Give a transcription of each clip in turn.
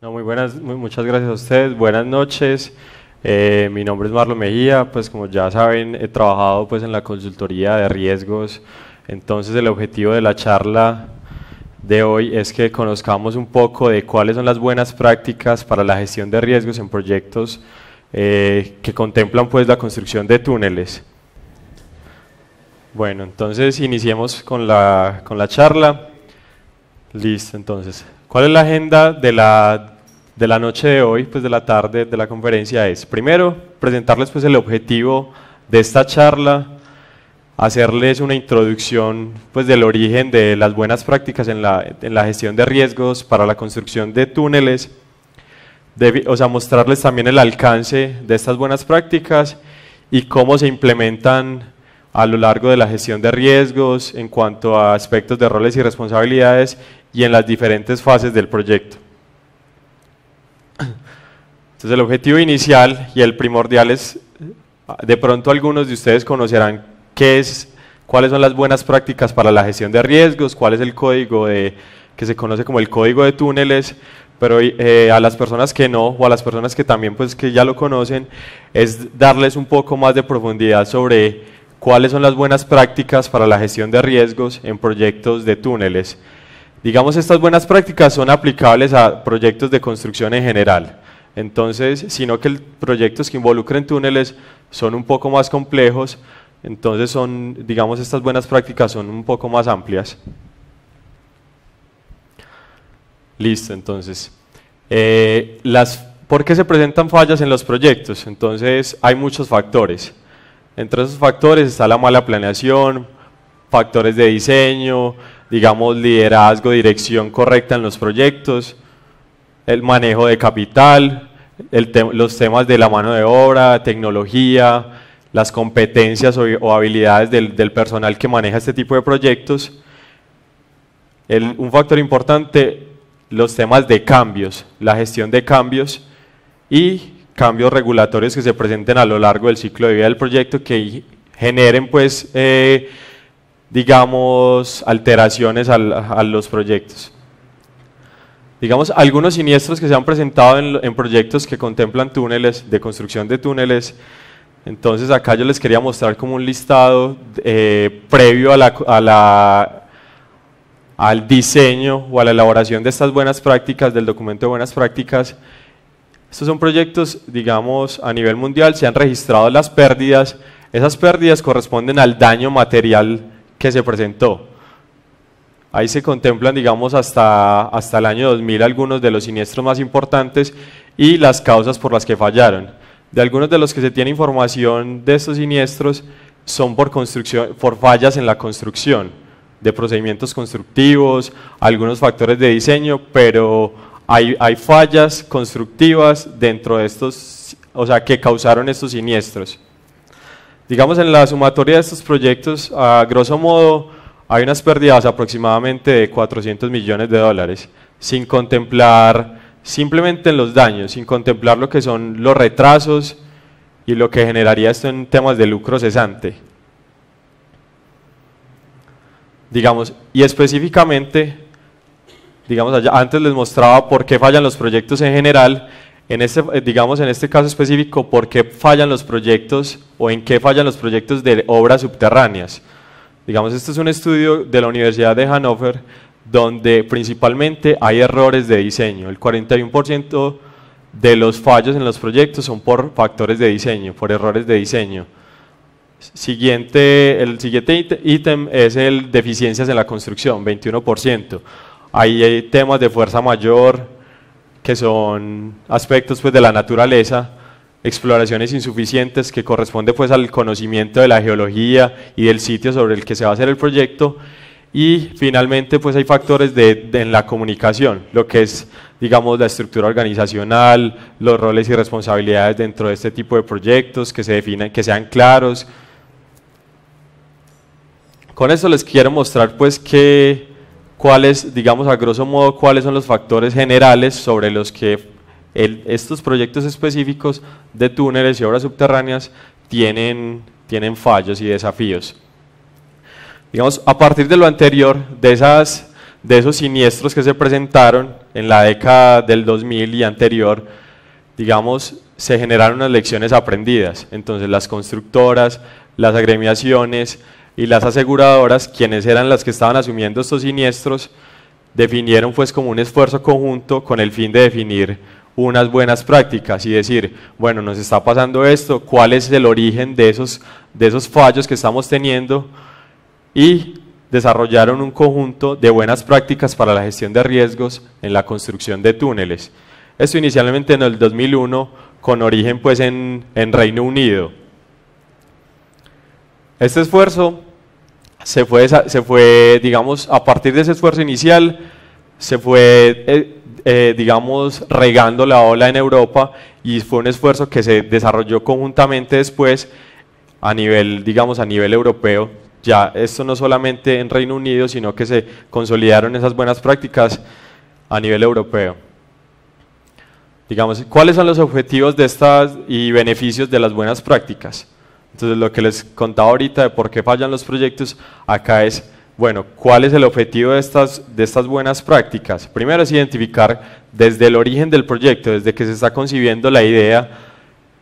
No, muy buenas, muchas gracias a ustedes, buenas noches. Mi nombre es Marlon Mejía, pues como ya saben he trabajado pues en la consultoría de riesgos, entonces el objetivo de la charla de hoy es que conozcamos un poco de cuáles son las buenas prácticas para la gestión de riesgos en proyectos que contemplan pues la construcción de túneles. Bueno, entonces iniciemos con la charla. Listo, entonces, ¿cuál es la agenda de la noche de hoy, pues de la tarde de la conferencia? Es, primero, presentarles pues el objetivo de esta charla, hacerles una introducción pues del origen de las buenas prácticas en la gestión de riesgos para la construcción de túneles, o sea, mostrarles también el alcance de estas buenas prácticas y cómo se implementan a lo largo de la gestión de riesgos en cuanto a aspectos de roles y responsabilidades y en las diferentes fases del proyecto. Entonces el objetivo inicial y el primordial es, de pronto algunos de ustedes conocerán cuáles son las buenas prácticas para la gestión de riesgos, cuál es el código que se conoce como el código de túneles, pero a las personas que no, o a las personas que también pues que ya lo conocen, es darles un poco más de profundidad sobre cuáles son las buenas prácticas para la gestión de riesgos en proyectos de túneles. Digamos, estas buenas prácticas son aplicables a proyectos de construcción en general, entonces, sino que proyectos que involucren túneles son un poco más complejos, entonces digamos, estas buenas prácticas son un poco más amplias. Listo, entonces, ¿por qué se presentan fallas en los proyectos? Entonces, hay muchos factores. Entre esos factores está la mala planeación, factores de diseño, digamos liderazgo, dirección correcta en los proyectos, el manejo de capital, los temas de la mano de obra, tecnología, las competencias o habilidades del personal que maneja este tipo de proyectos. Un factor importante, los temas de cambios, la gestión de cambios y cambios regulatorios que se presenten a lo largo del ciclo de vida del proyecto que generen pues digamos alteraciones a los proyectos. Digamos algunos siniestros que se han presentado en proyectos que contemplan túneles, de construcción de túneles. Entonces acá yo les quería mostrar como un listado previo al diseño o a la elaboración de estas buenas prácticas, del documento de buenas prácticas. Estos son proyectos, digamos, a nivel mundial, se han registrado las pérdidas, esas pérdidas corresponden al daño material que se presentó. Ahí se contemplan, digamos, hasta el año 2000 algunos de los siniestros más importantes y las causas por las que fallaron. De algunos de los que se tiene información de estos siniestros son por fallas en la construcción, de procedimientos constructivos, algunos factores de diseño, pero hay fallas constructivas dentro de estos, o sea, que causaron estos siniestros. Digamos, en la sumatoria de estos proyectos, a grosso modo, hay unas pérdidas aproximadamente de 400 millones de dólares, sin contemplar simplemente en los daños, sin contemplar lo que son los retrasos y lo que generaría esto en temas de lucro cesante. Digamos, y específicamente, digamos, antes les mostraba por qué fallan los proyectos en general, digamos en este caso específico, por qué fallan los proyectos o en qué fallan los proyectos de obras subterráneas. Digamos, este es un estudio de la Universidad de Hannover donde principalmente hay errores de diseño. El 41% de los fallos en los proyectos son por factores de diseño, por errores de diseño. El siguiente ítem es el deficiencias en la construcción, 21%. Ahí hay temas de fuerza mayor, que son aspectos pues, de la naturaleza, exploraciones insuficientes que corresponde pues, al conocimiento de la geología y del sitio sobre el que se va a hacer el proyecto, y finalmente pues, hay factores en la comunicación, lo que es digamos, la estructura organizacional, los roles y responsabilidades dentro de este tipo de proyectos, que se definan, que sean claros. Con esto les quiero mostrar pues digamos a grosso modo, cuáles son los factores generales sobre los que estos proyectos específicos de túneles y obras subterráneas tienen fallos y desafíos. Digamos, a partir de lo anterior, de esos siniestros que se presentaron, en la década del 2000 y anterior, digamos, se generaron unas lecciones aprendidas. Entonces las constructoras, las agremiaciones y las aseguradoras, quienes eran las que estaban asumiendo estos siniestros, definieron pues como un esfuerzo conjunto con el fin de definir unas buenas prácticas y decir, bueno, nos está pasando esto, cuál es el origen de esos fallos que estamos teniendo, y desarrollaron un conjunto de buenas prácticas para la gestión de riesgos en la construcción de túneles. Esto inicialmente en el 2001, con origen pues en Reino Unido. Este esfuerzo se fue, digamos, a partir de ese esfuerzo inicial, se fue, digamos, regando la ola en Europa, y fue un esfuerzo que se desarrolló conjuntamente después a nivel, digamos, a nivel europeo. Ya esto no solamente en Reino Unido, sino que se consolidaron esas buenas prácticas a nivel europeo. Digamos, ¿cuáles son los objetivos de estas y beneficios de las buenas prácticas? Entonces, lo que les contaba ahorita de por qué fallan los proyectos, acá es, bueno, ¿cuál es el objetivo de estas buenas prácticas? Primero es identificar desde el origen del proyecto, desde que se está concibiendo la idea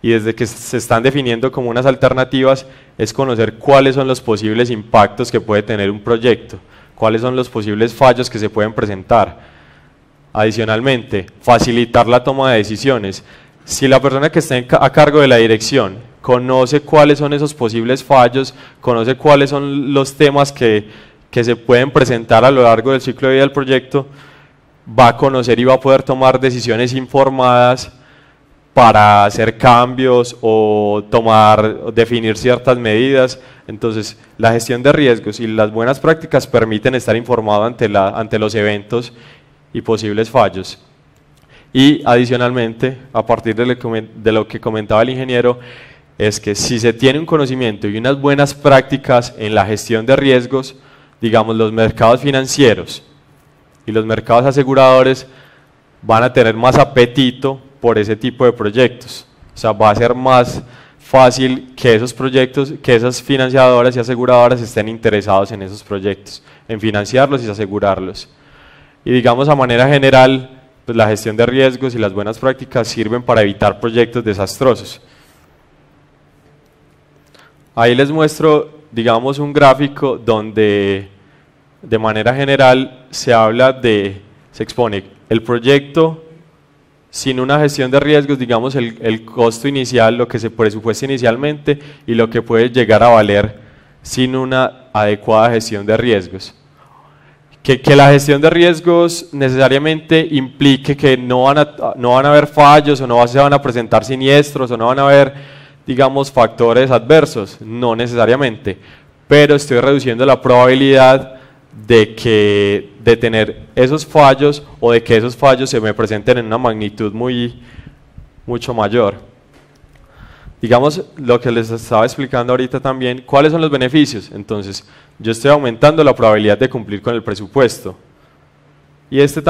y desde que se están definiendo como unas alternativas, es conocer cuáles son los posibles impactos que puede tener un proyecto, cuáles son los posibles fallos que se pueden presentar. Adicionalmente, facilitar la toma de decisiones. Si la persona que está a cargo de la dirección conoce cuáles son esos posibles fallos, conoce cuáles son los temas que se pueden presentar a lo largo del ciclo de vida del proyecto, va a conocer y va a poder tomar decisiones informadas para hacer cambios o definir ciertas medidas. Entonces, la gestión de riesgos y las buenas prácticas permiten estar informado ante los eventos y posibles fallos. Y adicionalmente, a partir de lo que comentaba el ingeniero, es que si se tiene un conocimiento y unas buenas prácticas en la gestión de riesgos, digamos, los mercados financieros y los mercados aseguradores van a tener más apetito por ese tipo de proyectos. O sea, va a ser más fácil que esos proyectos, que esas financiadoras y aseguradoras estén interesados en esos proyectos, en financiarlos y asegurarlos. Y digamos, a manera general, pues la gestión de riesgos y las buenas prácticas sirven para evitar proyectos desastrosos. Ahí les muestro, digamos, un gráfico donde de manera general se expone el proyecto sin una gestión de riesgos, digamos, el costo inicial, lo que se presupuesta inicialmente y lo que puede llegar a valer sin una adecuada gestión de riesgos. Que la gestión de riesgos necesariamente implique que no van a haber fallos o no se van a presentar siniestros o no van a haber, digamos, factores adversos, no necesariamente, pero estoy reduciendo la probabilidad de tener esos fallos o de que esos fallos se me presenten en una magnitud mucho mayor. Digamos, lo que les estaba explicando ahorita también, ¿cuáles son los beneficios? Entonces, yo estoy aumentando la probabilidad de cumplir con el presupuesto. Y ese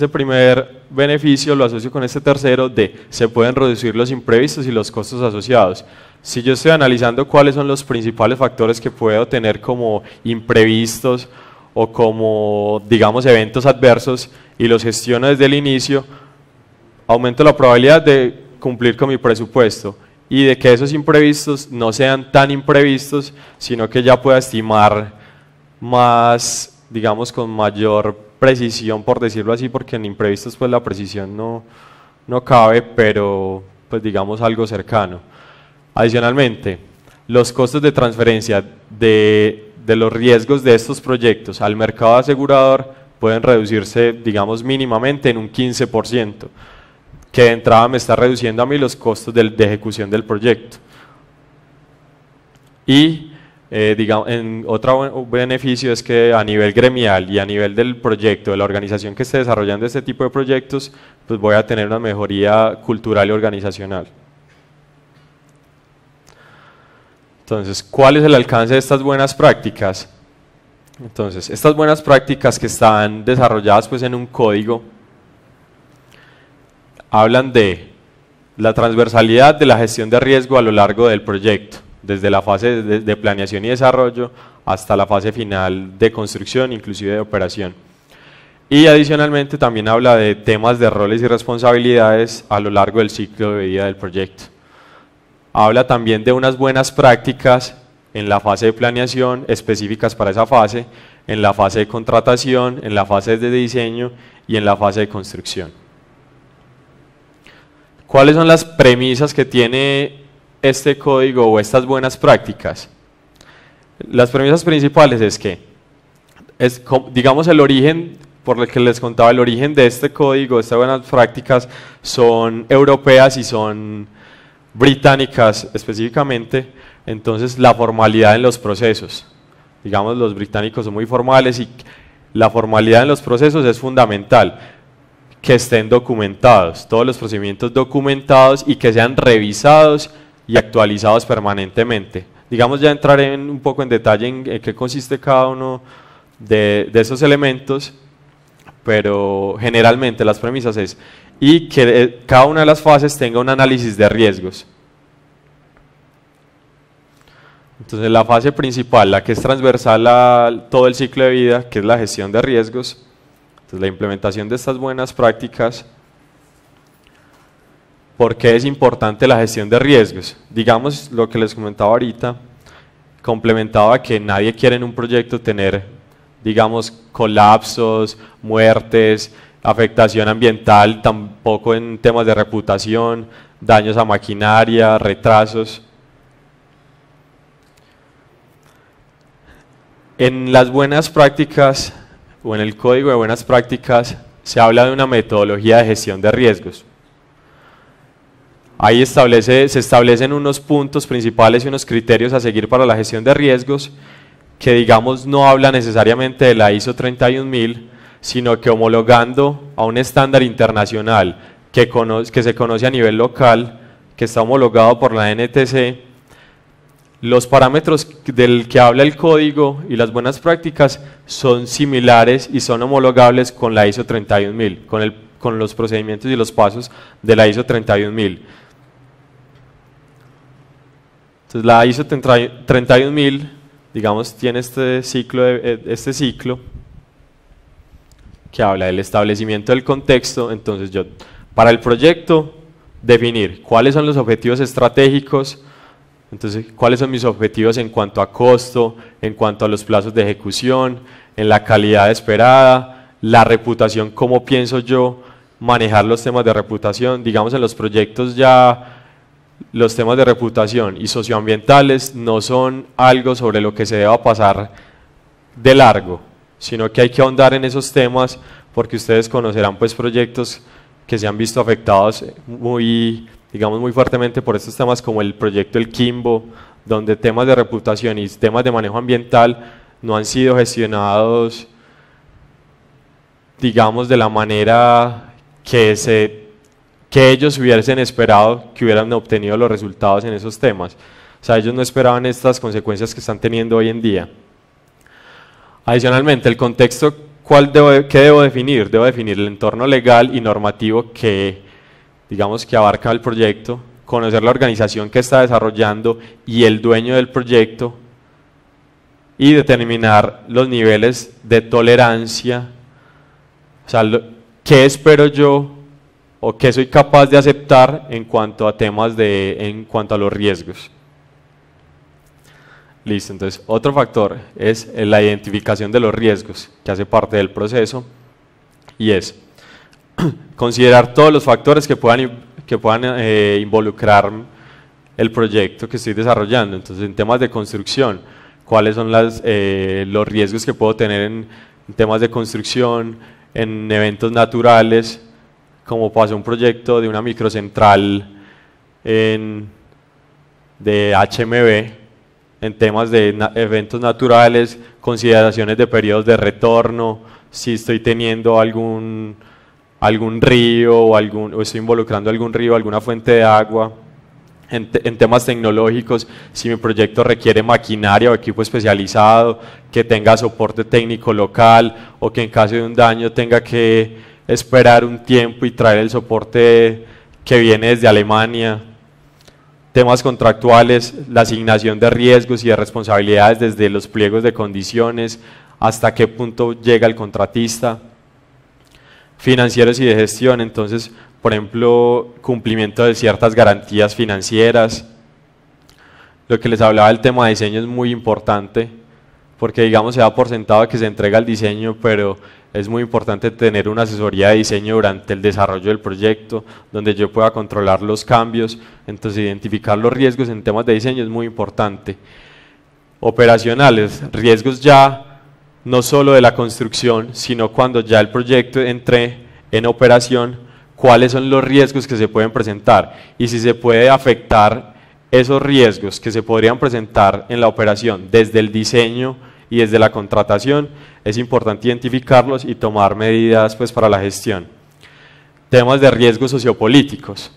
primer beneficio lo asocio con este tercero se pueden reducir los imprevistos y los costos asociados. Si yo estoy analizando cuáles son los principales factores que puedo tener como imprevistos o como, digamos, eventos adversos y los gestiono desde el inicio, aumento la probabilidad de cumplir con mi presupuesto y de que esos imprevistos no sean tan imprevistos, sino que ya pueda estimar más, digamos, con mayor precisión, por decirlo así, porque en imprevistos pues la precisión no cabe, pero pues digamos algo cercano. Adicionalmente, los costos de transferencia de los riesgos de estos proyectos al mercado asegurador pueden reducirse, digamos, mínimamente en un 15%, que de entrada me está reduciendo a mí los costos de ejecución del proyecto. Y digamos, otro beneficio es que a nivel gremial y a nivel del proyecto, de la organización que esté desarrollando este tipo de proyectos, pues voy a tener una mejoría cultural y organizacional. Entonces, ¿cuál es el alcance de estas buenas prácticas? Entonces, estas buenas prácticas que están desarrolladas pues en un código hablan de la transversalidad de la gestión de riesgo a lo largo del proyecto, desde la fase de planeación y desarrollo hasta la fase final de construcción, inclusive de operación. Y adicionalmente también habla de temas de roles y responsabilidades a lo largo del ciclo de vida del proyecto. Habla también de unas buenas prácticas en la fase de planeación específicas para esa fase, en la fase de contratación, en la fase de diseño y en la fase de construcción. ¿Cuáles son las premisas que tiene este código o estas buenas prácticas? Las premisas principales es que, digamos, el origen, por el que les contaba, el origen de este código, de estas buenas prácticas, son europeas y son británicas específicamente. Entonces, la formalidad en los procesos. Digamos, los británicos son muy formales y la formalidad en los procesos es fundamental. Que estén documentados, todos los procedimientos documentados y que sean revisados y actualizados permanentemente. Digamos, ya entraré un poco en detalle en qué consiste cada uno de esos elementos, pero generalmente las premisas es y que cada una de las fases tenga un análisis de riesgos. Entonces la fase principal, la que es transversal a todo el ciclo de vida, que es la gestión de riesgos. Entonces la implementación de estas buenas prácticas. ¿Por qué es importante la gestión de riesgos? Digamos lo que les comentaba ahorita, complementado a que nadie quiere en un proyecto tener, digamos, colapsos, muertes, afectación ambiental, tampoco en temas de reputación, daños a maquinaria, retrasos. En las buenas prácticas o en el código de buenas prácticas se habla de una metodología de gestión de riesgos. Ahí se establecen unos puntos principales y unos criterios a seguir para la gestión de riesgos que, digamos, no habla necesariamente de la ISO 31000, sino que homologando a un estándar internacional que se conoce a nivel local, que está homologado por la NTC. Los parámetros del que habla el código y las buenas prácticas son similares y son homologables con la ISO 31000, con los procedimientos y los pasos de la ISO 31000. Entonces la ISO 31000, digamos, tiene este ciclo que habla del establecimiento del contexto. Entonces para el proyecto, definir cuáles son los objetivos estratégicos. Entonces, ¿cuáles son mis objetivos en cuanto a costo, en cuanto a los plazos de ejecución, en la calidad esperada, la reputación, cómo pienso yo manejar los temas de reputación? Digamos, en los proyectos ya los temas de reputación y socioambientales no son algo sobre lo que se deba pasar de largo, sino que hay que ahondar en esos temas porque ustedes conocerán pues proyectos que se han visto afectados muy fuertemente por estos temas, como el proyecto El Quimbo, donde temas de reputación y temas de manejo ambiental no han sido gestionados, digamos, de la manera que ellos hubiesen esperado que hubieran obtenido los resultados en esos temas. O sea, ellos no esperaban estas consecuencias que están teniendo hoy en día. Adicionalmente, el contexto, ¿qué debo definir? Debo definir el entorno legal y normativo que abarca el proyecto, conocer la organización que está desarrollando y el dueño del proyecto, y determinar los niveles de tolerancia, o sea, qué espero yo o qué soy capaz de aceptar en cuanto a en cuanto a los riesgos. Listo, entonces otro factor es la identificación de los riesgos, que hace parte del proceso, y es considerar todos los factores que puedan involucrar el proyecto que estoy desarrollando. Entonces, en temas de construcción, cuáles son los riesgos que puedo tener en temas de construcción, en eventos naturales, como pasó un proyecto de una microcentral de HMB, en temas de eventos naturales, consideraciones de periodos de retorno, si estoy teniendo algún río o estoy involucrando algún río, alguna fuente de agua. En temas tecnológicos, si mi proyecto requiere maquinaria o equipo especializado, que tenga soporte técnico local, o que en caso de un daño tenga que esperar un tiempo y traer el soporte que viene desde Alemania. Temas contractuales, la asignación de riesgos y de responsabilidades desde los pliegos de condiciones, hasta qué punto llega el contratista. financieros y de gestión. Entonces, por ejemplo, cumplimiento de ciertas garantías financieras. Lo que les hablaba del tema de diseño es muy importante, porque digamos se da por sentado que se entrega el diseño, pero es muy importante tener una asesoría de diseño durante el desarrollo del proyecto, donde yo pueda controlar los cambios. Entonces identificar los riesgos en temas de diseño es muy importante. Operacionales, riesgos ya no solo de la construcción, sino cuando ya el proyecto entre en operación, cuáles son los riesgos que se pueden presentar y si se puede afectar esos riesgos que se podrían presentar en la operación desde el diseño y desde la contratación. Es importante identificarlos y tomar medidas pues, para la gestión. Temas de riesgos sociopolíticos.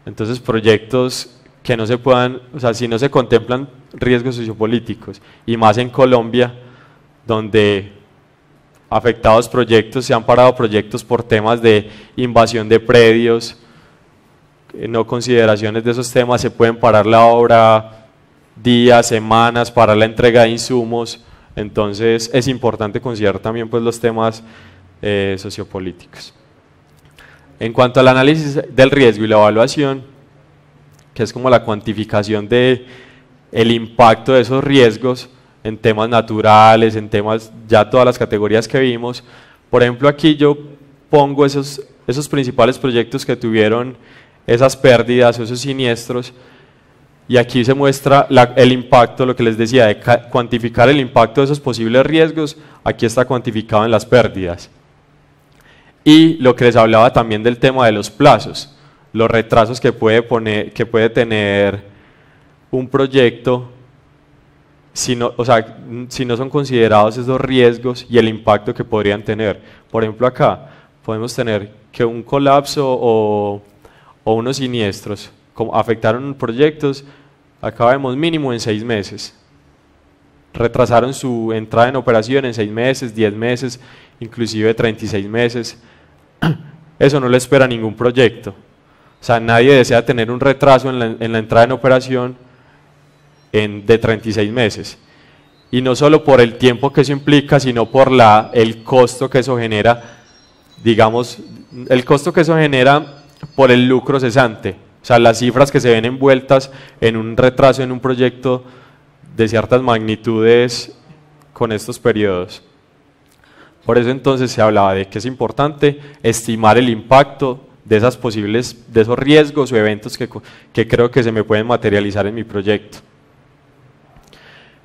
Entonces, proyectos que no se puedan, o sea, si no se contemplan riesgos sociopolíticos, y más en Colombia, donde afectados proyectos, se han parado proyectos por temas de invasión de predios, no consideraciones de esos temas, se pueden parar la obra días, semanas, parar la entrega de insumos. Entonces es importante considerar también pues, los temas sociopolíticos. En cuanto al análisis del riesgo y la evaluación, que es como la cuantificación del impacto de esos riesgos en temas naturales, en temas, ya todas las categorías que vimos. Por ejemplo, aquí yo pongo esos principales proyectos que tuvieron esas pérdidas o esos siniestros, y aquí se muestra el impacto, lo que les decía, de cuantificar el impacto de esos posibles riesgos. Aquí está cuantificado en las pérdidas. Y lo que les hablaba también del tema de los plazos, los retrasos que puede tener un proyecto si no son considerados esos riesgos y el impacto que podrían tener. Por ejemplo, acá podemos tener que un colapso o unos siniestros afectaron proyectos, acá vemos mínimo en 6 meses. Retrasaron su entrada en operación en 6 meses, 10 meses, inclusive 36 meses. Eso no le espera a ningún proyecto. O sea, nadie desea tener un retraso en la entrada en operación de 36 meses. Y no solo por el tiempo que eso implica, sino por el costo que eso genera, digamos, el costo que eso genera por el lucro cesante. O sea, las cifras que se ven envueltas en un retraso en un proyecto de ciertas magnitudes con estos periodos. Por eso entonces se hablaba de que es importante estimar el impacto de esos riesgos o eventos que creo que se me pueden materializar en mi proyecto.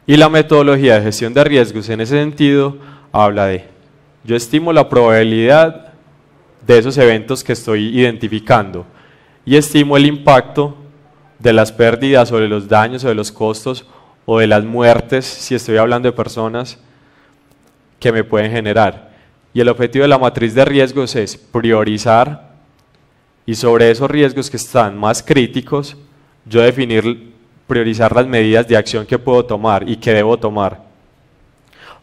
Y la metodología de gestión de riesgos en ese sentido habla de, yo estimo la probabilidad de esos eventos que estoy identificando y estimo el impacto de las pérdidas o de los daños o de los costos o de las muertes, si estoy hablando de personas, que me pueden generar. Y el objetivo de la matriz de riesgos es priorizar, y sobre esos riesgos que están más críticos, yo priorizar las medidas de acción que puedo tomar y que debo tomar.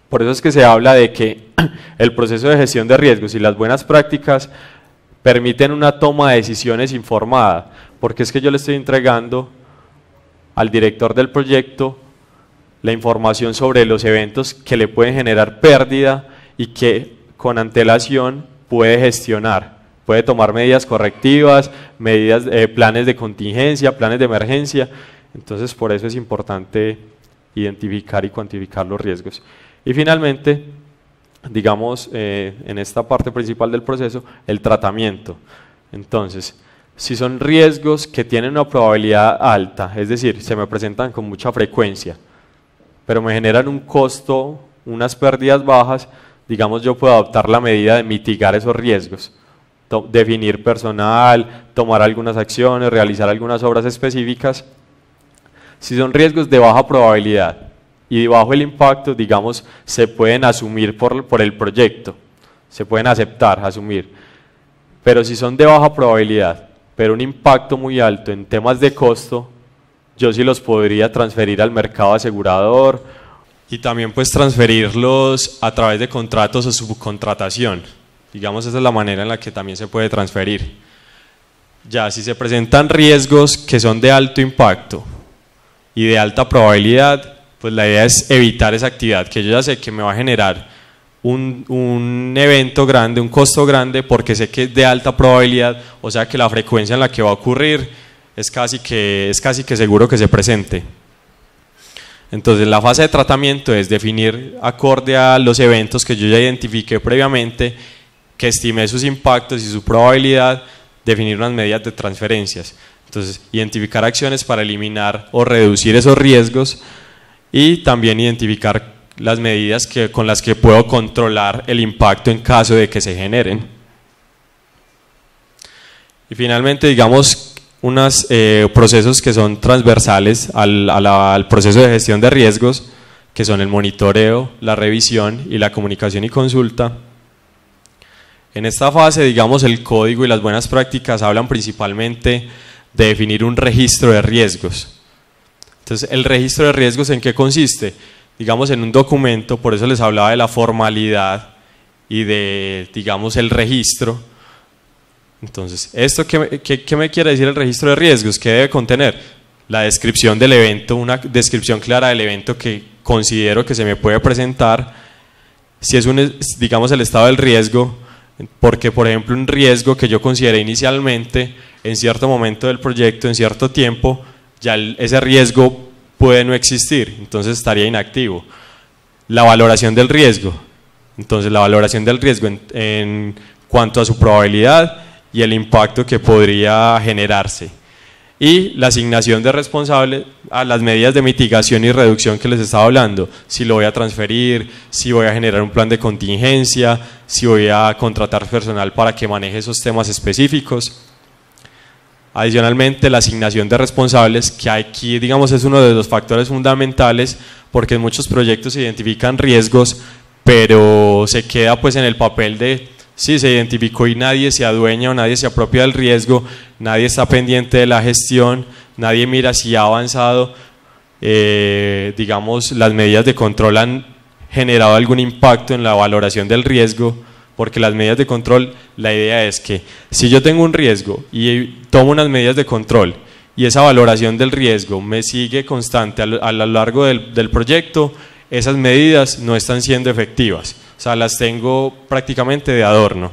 Por eso es que se habla de que el proceso de gestión de riesgos y las buenas prácticas permiten una toma de decisiones informada, porque es que yo le estoy entregando al director del proyecto la información sobre los eventos que le pueden generar pérdida y que con antelación puede gestionar, puede tomar medidas correctivas, planes de contingencia, planes de emergencia. Entonces por eso es importante identificar y cuantificar los riesgos. Y finalmente, digamos, en esta parte principal del proceso, el tratamiento. Entonces, si son riesgos que tienen una probabilidad alta, es decir, se me presentan con mucha frecuencia, pero me generan un costo, unas pérdidas bajas, digamos, yo puedo adoptar la medida de mitigar esos riesgos, definir personal, tomar algunas acciones, realizar algunas obras específicas. Si son riesgos de baja probabilidad y bajo el impacto, digamos, se pueden asumir por el proyecto, se pueden aceptar, asumir. Pero si son de baja probabilidad, pero un impacto muy alto en temas de costo, yo sí los podría transferir al mercado asegurador y también pues transferirlos a través de contratos o subcontratación. Digamos, esa es la manera en la que también se puede transferir. Ya, si se presentan riesgos que son de alto impacto y de alta probabilidad, pues la idea es evitar esa actividad que yo ya sé que me va a generar un evento grande, un costo grande, porque sé que es de alta probabilidad, o sea que la frecuencia en la que va a ocurrir es casi que seguro que se presente. Entonces la fase de tratamiento es definir acorde a los eventos que yo ya identifiqué previamente, que estimé sus impactos y su probabilidad, definir unas medidas de transferencias. Entonces identificar acciones para eliminar o reducir esos riesgos y también identificar las medidas con las que puedo controlar el impacto en caso de que se generen. Y finalmente, digamos, unos procesos que son transversales al proceso de gestión de riesgos, que son el monitoreo, la revisión y la comunicación y consulta. En esta fase, digamos, el código y las buenas prácticas hablan principalmente de definir un registro de riesgos. Entonces, ¿el registro de riesgos en qué consiste? Digamos, en un documento, por eso les hablaba de la formalidad y de, digamos, el registro. Entonces, ¿esto qué me quiere decir el registro de riesgos? ¿Qué debe contener? La descripción del evento, una descripción clara del evento que considero que se me puede presentar, si es digamos, el estado del riesgo, porque, por ejemplo, un riesgo que yo consideré inicialmente, en cierto momento del proyecto, en cierto tiempo, ya ese riesgo puede no existir, entonces estaría inactivo. La valoración del riesgo, entonces la valoración del riesgo en cuanto a su probabilidad y el impacto que podría generarse. Y la asignación de responsables a las medidas de mitigación y reducción que les estaba hablando, si lo voy a transferir, si voy a generar un plan de contingencia, si voy a contratar personal para que maneje esos temas específicos. Adicionalmente, la asignación de responsables, que aquí, digamos, es uno de los factores fundamentales, porque en muchos proyectos se identifican riesgos, pero se queda pues en el papel de sí, se identificó y nadie se adueña o nadie se apropia del riesgo, nadie está pendiente de la gestión, nadie mira si ha avanzado, digamos, las medidas de control han generado algún impacto en la valoración del riesgo, porque las medidas de control, la idea es que si yo tengo un riesgo y tomo unas medidas de control y esa valoración del riesgo me sigue constante a lo largo del proyecto, esas medidas no están siendo efectivas. O sea, las tengo prácticamente de adorno.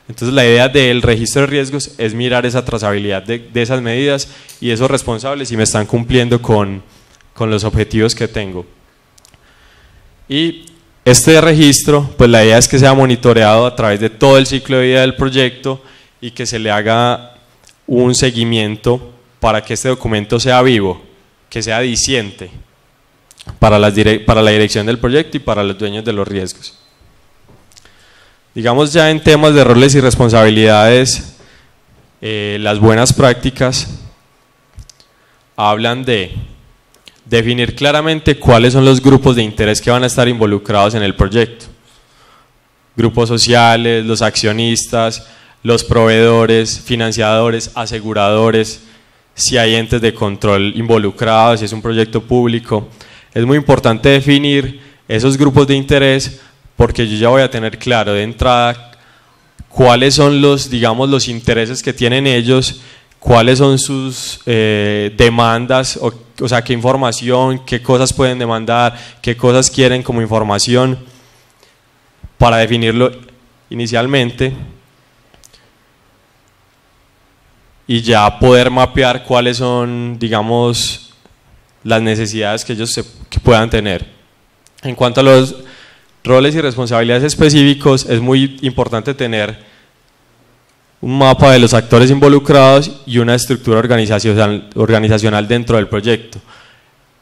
Entonces la idea del registro de riesgos es mirar esa trazabilidad de esas medidas y esos responsables si me están cumpliendo con los objetivos que tengo. Y este registro, pues la idea es que sea monitoreado a través de todo el ciclo de vida del proyecto y que se le haga un seguimiento para que este documento sea vivo, que sea diciente para la dirección del proyecto y para los dueños de los riesgos. Digamos ya en temas de roles y responsabilidades, las buenas prácticas hablan de definir claramente cuáles son los grupos de interés que van a estar involucrados en el proyecto. Grupos sociales, los accionistas, los proveedores, financiadores, aseguradores, si hay entes de control involucrados, si es un proyecto público. Es muy importante definir esos grupos de interés porque yo ya voy a tener claro de entrada cuáles son digamos, los intereses que tienen ellos, cuáles son sus demandas, o sea, qué información, qué cosas pueden demandar, qué cosas quieren como información, para definirlo inicialmente y ya poder mapear cuáles son, digamos, las necesidades que ellos que puedan tener. En cuanto a los roles y responsabilidades específicos, es muy importante tener un mapa de los actores involucrados y una estructura organizacional dentro del proyecto.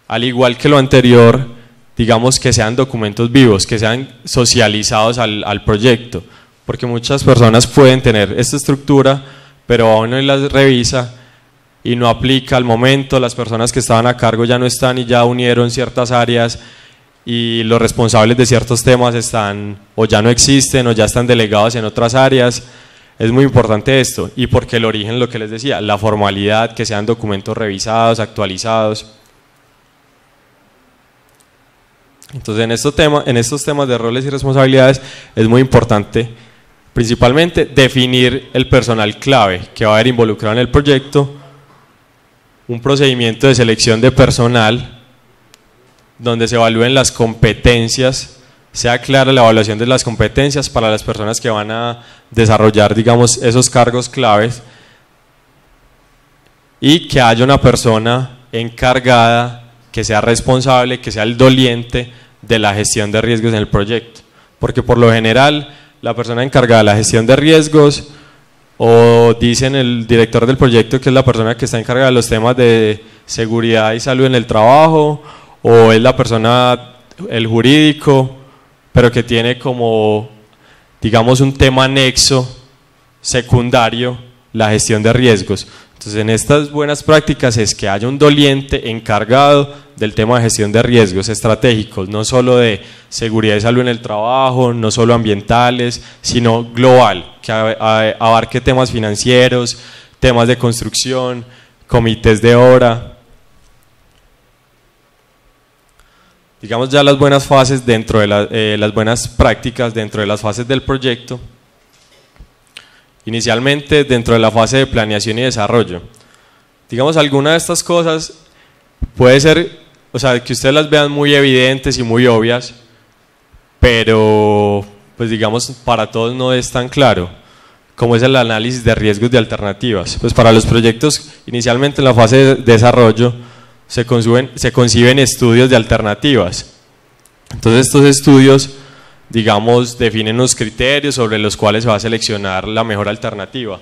Al igual que lo anterior, digamos que sean documentos vivos, que sean socializados al proyecto, porque muchas personas pueden tener esta estructura, pero aún no las revisa y no aplica al momento, las personas que estaban a cargo ya no están y ya unieron ciertas áreas y los responsables de ciertos temas están o ya no existen o ya están delegados en otras áreas. Es muy importante esto, y porque el origen, lo que les decía, la formalidad, que sean documentos revisados, actualizados. Entonces en estos temas de roles y responsabilidades es muy importante principalmente definir el personal clave que va a haber involucrado en el proyecto, un procedimiento de selección de personal donde se evalúen las competencias sea clara la evaluación de las competencias para las personas que van a desarrollar, digamos, esos cargos claves, y que haya una persona encargada que sea responsable, que sea el doliente de la gestión de riesgos en el proyecto, porque por lo general la persona encargada de la gestión de riesgos, o dicen el director del proyecto que es la persona que está encargada de los temas de seguridad y salud en el trabajo, o es la persona, el jurídico, pero que tiene como, digamos, un tema anexo, secundario, la gestión de riesgos. Entonces, en estas buenas prácticas es que haya un doliente encargado del tema de gestión de riesgos estratégicos, no solo de seguridad y salud en el trabajo, no solo ambientales, sino global, que abarque temas financieros, temas de construcción, comités de obra. Digamos ya las buenas fases dentro de las buenas prácticas dentro de las fases del proyecto. Inicialmente dentro de la fase de planeación y desarrollo. Digamos, alguna de estas cosas puede ser, o sea, que ustedes las vean muy evidentes y muy obvias, pero pues digamos para todos no es tan claro, como es el análisis de riesgos de alternativas. Pues para los proyectos inicialmente en la fase de desarrollo se conciben estudios de alternativas. Entonces estos estudios, digamos, definen los criterios sobre los cuales se va a seleccionar la mejor alternativa.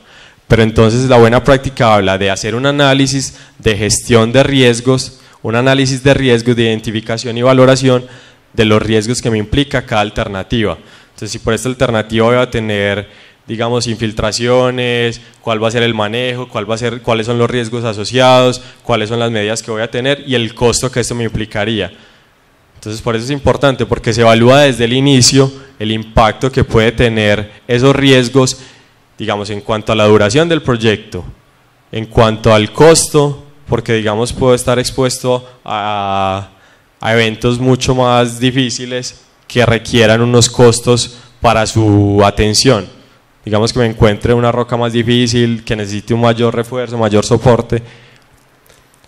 Pero entonces la buena práctica habla de hacer un análisis de gestión de riesgos, un análisis de riesgos de identificación y valoración de los riesgos que me implica cada alternativa. Entonces, si por esta alternativa voy a tener, digamos, infiltraciones, cuál va a ser el manejo, cuáles son los riesgos asociados, cuáles son las medidas que voy a tener y el costo que esto me implicaría. Entonces, por eso es importante, porque se evalúa desde el inicio el impacto que puede tener esos riesgos, digamos, en cuanto a la duración del proyecto, en cuanto al costo, porque, digamos, puedo estar expuesto a eventos mucho más difíciles que requieran unos costos para su atención. Digamos que me encuentre una roca más difícil, que necesite un mayor refuerzo, mayor soporte.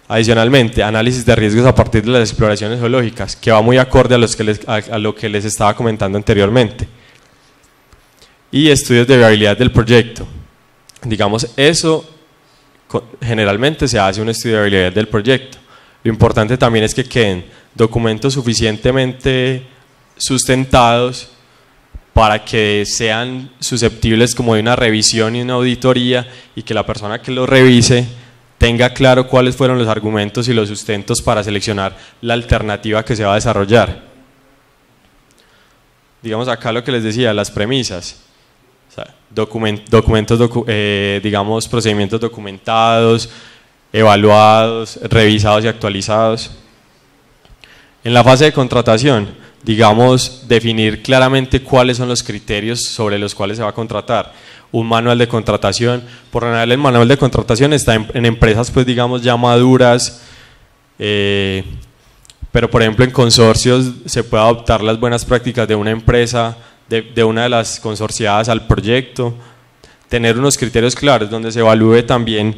Adicionalmente, análisis de riesgos a partir de las exploraciones geológicas, que va muy acorde a lo que les estaba comentando anteriormente. Y estudios de viabilidad del proyecto. Digamos, eso generalmente se hace un estudio de viabilidad del proyecto. Lo importante también es que queden documentos suficientemente sustentados para que sean susceptibles como de una revisión y una auditoría, y que la persona que lo revise tenga claro cuáles fueron los argumentos y los sustentos para seleccionar la alternativa que se va a desarrollar. Digamos acá lo que les decía, las premisas, o sea, digamos, procedimientos documentados, evaluados, revisados y actualizados. En la fase de contratación, digamos, definir claramente cuáles son los criterios sobre los cuales se va a contratar. Un manual de contratación, por lo general el manual de contratación está en empresas, pues digamos, ya maduras, pero por ejemplo en consorcios se puede adoptar las buenas prácticas de una empresa, de una de las consorciadas al proyecto, tener unos criterios claros donde se evalúe también,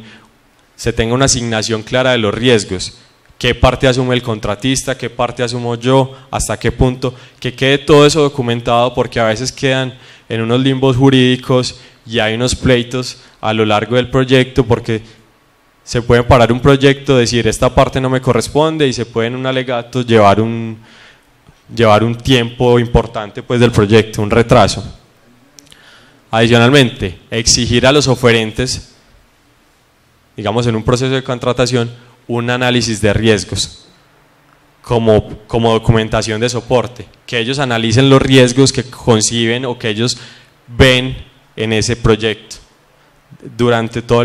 se tenga una asignación clara de los riesgos, qué parte asume el contratista, qué parte asumo yo, hasta qué punto, que quede todo eso documentado, porque a veces quedan en unos limbos jurídicos y hay unos pleitos a lo largo del proyecto, porque se puede parar un proyecto, decir esta parte no me corresponde, y se puede en un alegato llevar un tiempo importante pues del proyecto, un retraso. Adicionalmente, exigir a los oferentes, digamos en un proceso de contratación, un análisis de riesgos como documentación de soporte, que ellos analicen los riesgos que conciben o que ellos ven en ese proyecto durante todo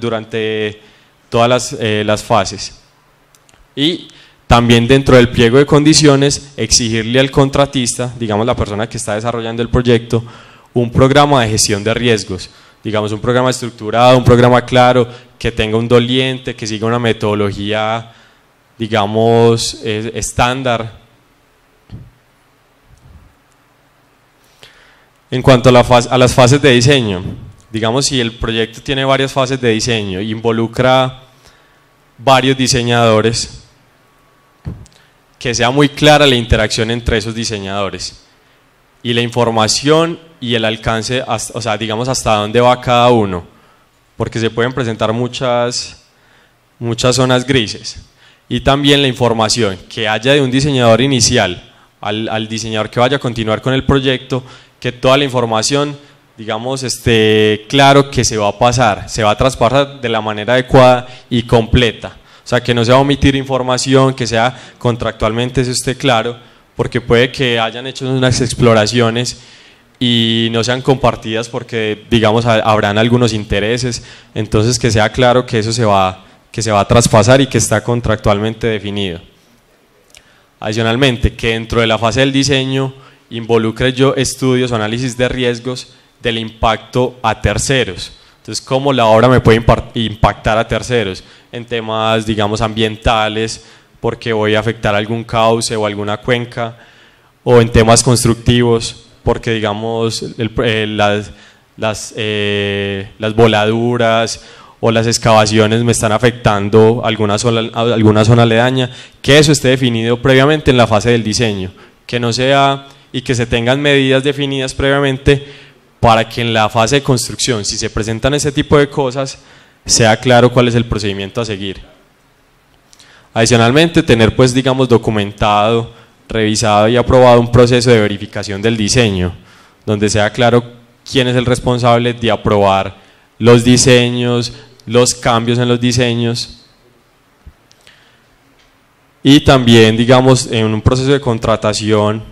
durante todas las fases. Y también dentro del pliego de condiciones exigirle al contratista, digamos la persona que está desarrollando el proyecto, un programa de gestión de riesgos, digamos un programa estructurado, un programa claro, que tenga un doliente, que siga una metodología, digamos, estándar. En cuanto a las fases de diseño, digamos, si el proyecto tiene varias fases de diseño, involucra varios diseñadores, que sea muy clara la interacción entre esos diseñadores y la información y el alcance, o sea, digamos hasta dónde va cada uno, porque se pueden presentar muchas zonas grises. Y también la información que haya de un diseñador inicial al diseñador que vaya a continuar con el proyecto, que toda la información, digamos, esté claro que se va a traspasar de la manera adecuada y completa. O sea, que no se va a omitir información, que sea contractualmente eso esté claro, porque puede que hayan hecho unas exploraciones y no sean compartidas porque, digamos, habrán algunos intereses. Entonces, que sea claro que eso se va a traspasar y que está contractualmente definido. Adicionalmente, que dentro de la fase del diseño involucre yo estudios o análisis de riesgos del impacto a terceros. Entonces, cómo la obra me puede impactar a terceros en temas, digamos, ambientales, porque voy a afectar algún cauce o alguna cuenca, o en temas constructivos, porque, digamos, las voladuras o las excavaciones me están afectando alguna zona aledaña, que eso esté definido previamente en la fase del diseño, que no sea, y que se tengan medidas definidas previamente para que en la fase de construcción, si se presentan ese tipo de cosas, sea claro cuál es el procedimiento a seguir. Adicionalmente, tener, pues, digamos, documentado, revisado y aprobado un proceso de verificación del diseño, donde sea claro quién es el responsable de aprobar los diseños, los cambios en los diseños, y también, digamos, en un proceso de contratación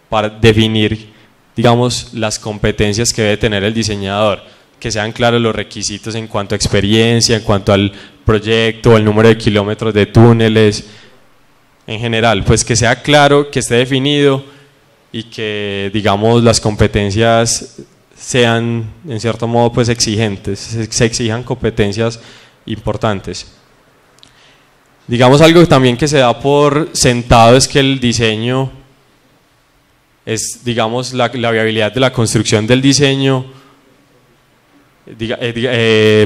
para definir, digamos, las competencias que debe tener el diseñador, que sean claros los requisitos en cuanto a experiencia, en cuanto al proyecto, el número de kilómetros de túneles, en general, pues que sea claro, que esté definido y que, digamos, las competencias sean, en cierto modo, pues exigentes, se exijan competencias importantes. Digamos, algo también que se da por sentado es que el diseño es, digamos, la viabilidad de la construcción del diseño,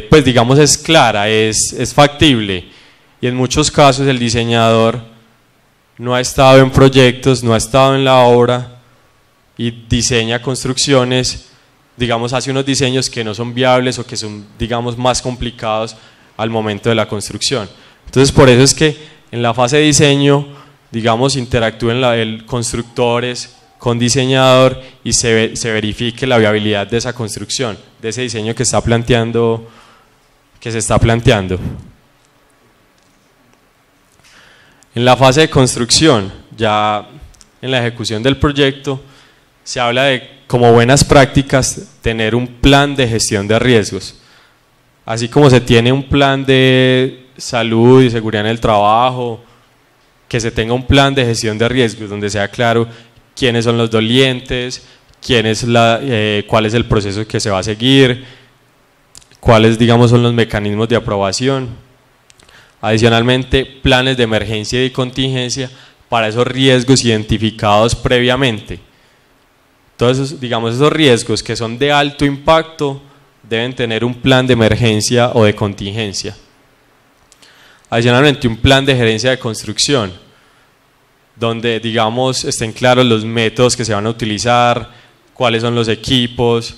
pues, digamos, es clara, es factible, y en muchos casos el diseñador no ha estado en proyectos, no ha estado en la obra y diseña construcciones, digamos, hace unos diseños que no son viables o que son, digamos, más complicados al momento de la construcción. Entonces, por eso es que en la fase de diseño, digamos, interactúen constructores con diseñador y se verifique la viabilidad de esa construcción, de ese diseño que se está planteando. En la fase de construcción, ya en la ejecución del proyecto, se habla de, como buenas prácticas, tener un plan de gestión de riesgos. Así como se tiene un plan de salud y seguridad en el trabajo, que se tenga un plan de gestión de riesgos donde sea claro quiénes son los dolientes, cuál es el proceso que se va a seguir, cuáles, digamos, son los mecanismos de aprobación. Adicionalmente, planes de emergencia y contingencia para esos riesgos identificados previamente. Entonces, digamos, esos riesgos que son de alto impacto deben tener un plan de emergencia o de contingencia. Adicionalmente, un plan de gerencia de construcción, donde, digamos, estén claros los métodos que se van a utilizar, cuáles son los equipos,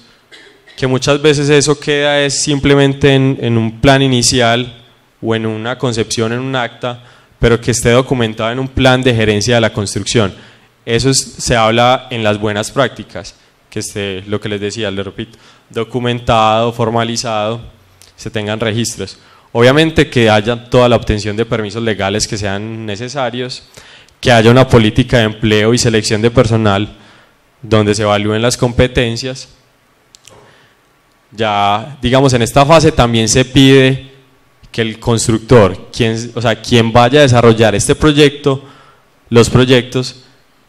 que muchas veces eso queda es simplemente en un plan inicial o en una concepción, en un acta, pero que esté documentado en un plan de gerencia de la construcción. Eso se habla en las buenas prácticas, que esté, lo que les decía, les repito, documentado, formalizado, se tengan registros. Obviamente que haya toda la obtención de permisos legales que sean necesarios, que haya una política de empleo y selección de personal donde se evalúen las competencias. Ya, digamos, en esta fase también se pide que el constructor, quien vaya a desarrollar este proyecto, los proyectos,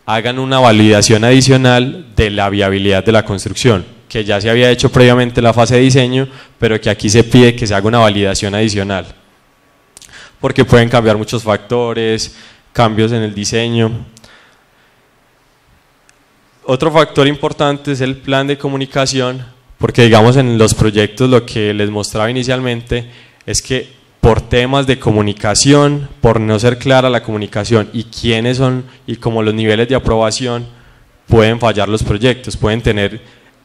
hagan una validación adicional de la viabilidad de la construcción, que ya se había hecho previamente en la fase de diseño, pero que aquí se pide que se haga una validación adicional, porque pueden cambiar muchos factores, cambios en el diseño. Otro factor importante es el plan de comunicación, porque, digamos, en los proyectos lo que les mostraba inicialmente es que por temas de comunicación, por no ser clara la comunicación y quiénes son y como los niveles de aprobación, pueden fallar los proyectos, pueden tener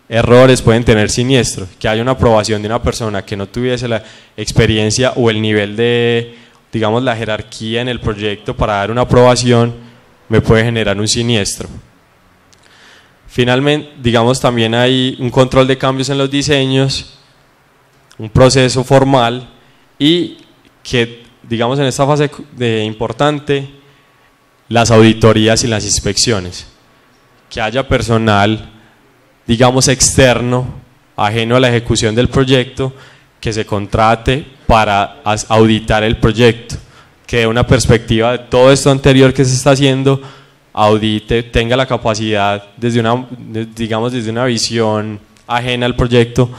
errores, pueden tener siniestros. Que haya una aprobación de una persona que no tuviese la experiencia o el nivel de, digamos, la jerarquía en el proyecto para dar una aprobación, me puede generar un siniestro. Finalmente, digamos, también hay un control de cambios en los diseños, un proceso formal y que, digamos, en esta fase importante, las auditorías y las inspecciones. Que haya personal, digamos, externo, ajeno a la ejecución del proyecto, que se contrate para auditar el proyecto, que dé una perspectiva de todo esto anterior que se está haciendo, audite, tenga la capacidad desde una visión ajena al proyecto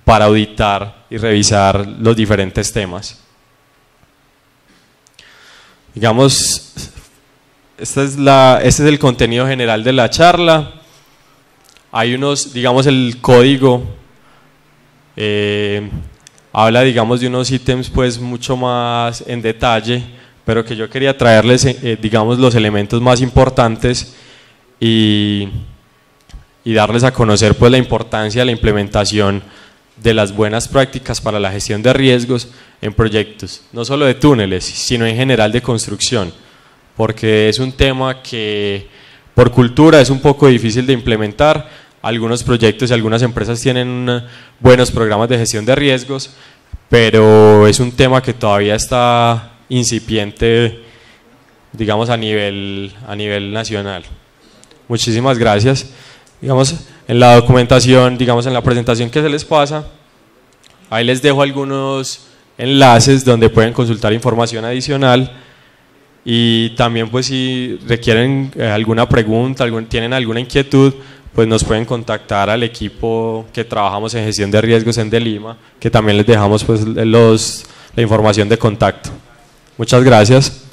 para auditar y revisar los diferentes temas. Digamos, este es el contenido general de la charla. Hay unos, digamos, el código habla, digamos, de unos ítems pues mucho más en detalle, pero que yo quería traerles, digamos, los elementos más importantes y darles a conocer pues la importancia de la implementación de las buenas prácticas para la gestión de riesgos en proyectos, no solo de túneles, sino en general de construcción, porque es un tema que por cultura es un poco difícil de implementar. Algunos proyectos y algunas empresas tienen buenos programas de gestión de riesgos, pero es un tema que todavía está incipiente, digamos, a nivel nacional. Muchísimas gracias. Digamos, en la documentación, digamos, en la presentación que se les pasa, ahí les dejo algunos enlaces donde pueden consultar información adicional y también pues si requieren alguna pregunta, tienen alguna inquietud, pues nos pueden contactar al equipo que trabajamos en gestión de riesgos en Delima, que también les dejamos pues la información de contacto. Muchas gracias.